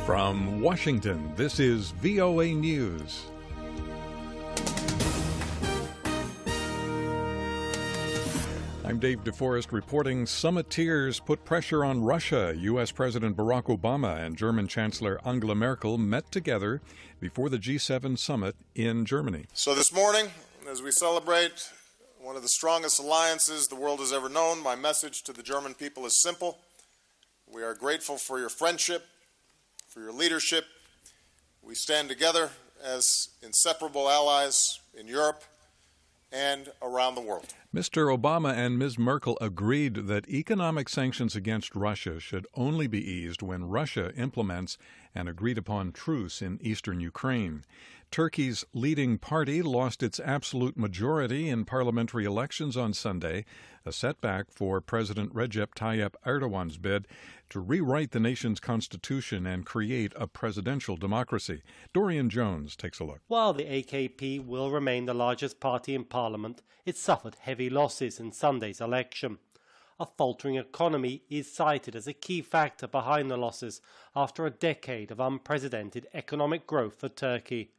From Washington, this is VOA News. I'm David Forrest reporting Summiteers put pressure on Russia. U.S. President Barack Obama and German Chancellor Angela Merkel met together before the G7 summit in Germany. So this morning, as we celebrate one of the strongest alliances the world has ever known, my message to the German people is simple. We are grateful for your friendship, for your leadership. We stand together as inseparable allies in Europe and around the world. Mr. Obama and Ms. Merkel agreed that economic sanctions against Russia should only be eased when Russia implements an agreed-upon truce in eastern Ukraine. Turkey's leading party lost its absolute majority in parliamentary elections on Sunday, a setback for President Recep Tayyip Erdogan's bid to rewrite the nation's constitution and create a presidential democracy. Dorian Jones takes a look. While the AKP will remain the largest party in parliament, it suffered heavy losses in Sunday's election. A faltering economy is cited as a key factor behind the losses after a decade of unprecedented economic growth for Turkey.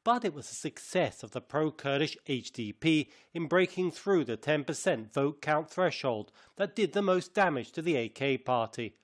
But it was a success of the pro-Kurdish HDP in breaking through the 10% vote count threshold that did the most damage to the AK party.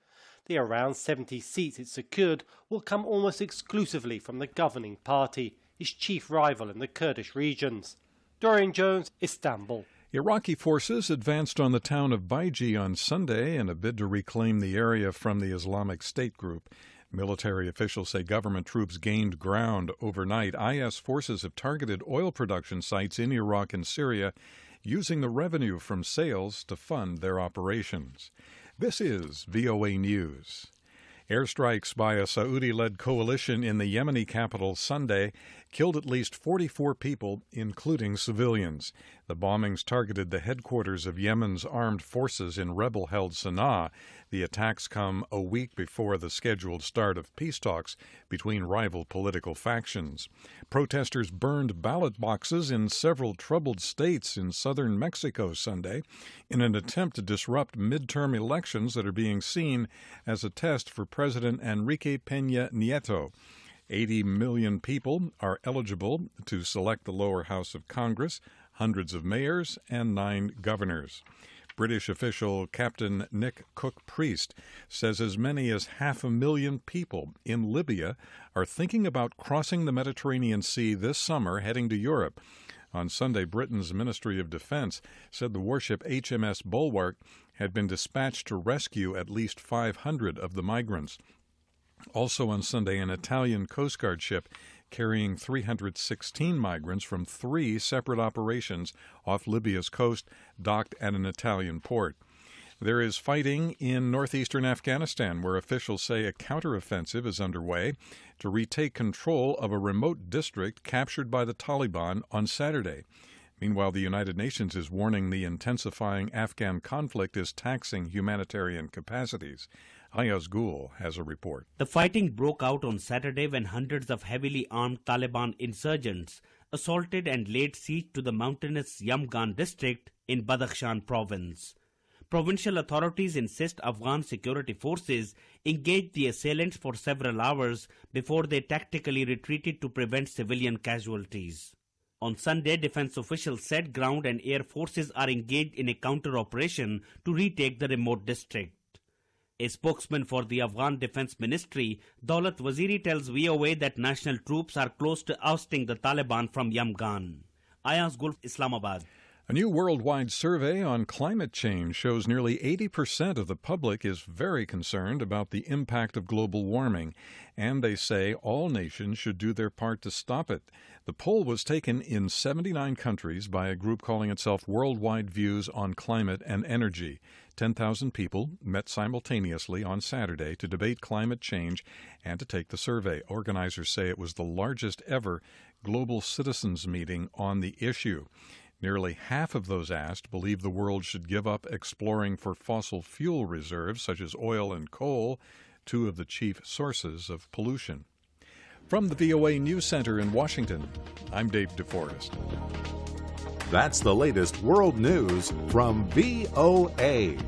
The around 70 seats it secured will come almost exclusively from the governing party, its chief rival in the Kurdish regions. Dorian Jones, Istanbul. Iraqi forces advanced on the town of Baiji on Sunday in a bid to reclaim the area from the Islamic State group. Military officials say government troops gained ground overnight. IS forces have targeted oil production sites in Iraq and Syria, using the revenue from sales to fund their operations. This is VOA News. Airstrikes by a Saudi-led coalition in the Yemeni capital Sunday killed at least 44 people, including civilians. The bombings targeted the headquarters of Yemen's armed forces in rebel-held Sana'a. The attacks come a week before the scheduled start of peace talks between rival political factions. Protesters burned ballot boxes in several troubled states in southern Mexico Sunday in an attempt to disrupt midterm elections that are being seen as a test for President Enrique Peña Nieto. 80 million people are eligible to select the lower house of Congress, hundreds of mayors, and 9 governors. British official Captain Nick Cook-Priest says as many as 500,000 people in Libya are thinking about crossing the Mediterranean Sea this summer heading to Europe. On Sunday, Britain's Ministry of Defense said the warship HMS Bulwark had been dispatched to rescue at least 500 of the migrants. Also on Sunday, an Italian Coast Guard ship carrying 316 migrants from 3 separate operations off Libya's coast docked at an Italian port. There is fighting in northeastern Afghanistan, where officials say a counteroffensive is underway to retake control of a remote district captured by the Taliban on Saturday. Meanwhile, the United Nations is warning the intensifying Afghan conflict is taxing humanitarian capacities. Ayaz Gul has a report. The fighting broke out on Saturday when hundreds of heavily armed Taliban insurgents assaulted and laid siege to the mountainous Yamgan district in Badakhshan province. Provincial authorities insist Afghan security forces engaged the assailants for several hours before they tactically retreated to prevent civilian casualties. On Sunday, defense officials said ground and air forces are engaged in a counter-operation to retake the remote district. A spokesman for the Afghan Defense Ministry, Daulat Waziri, tells VOA that national troops are close to ousting the Taliban from Yamgan. Ayaz Gul, Islamabad. A new worldwide survey on climate change shows nearly 80% of the public is very concerned about the impact of global warming, and they say all nations should do their part to stop it. The poll was taken in 79 countries by a group calling itself Worldwide Views on Climate and Energy. 10,000 people met simultaneously on Saturday to debate climate change and to take the survey. Organizers say it was the largest ever global citizens meeting on the issue. Nearly half of those asked believe the world should give up exploring for fossil fuel reserves such as oil and coal, 2 of the chief sources of pollution. From the VOA News Center in Washington, I'm David Forrest. That's the latest world news from VOA.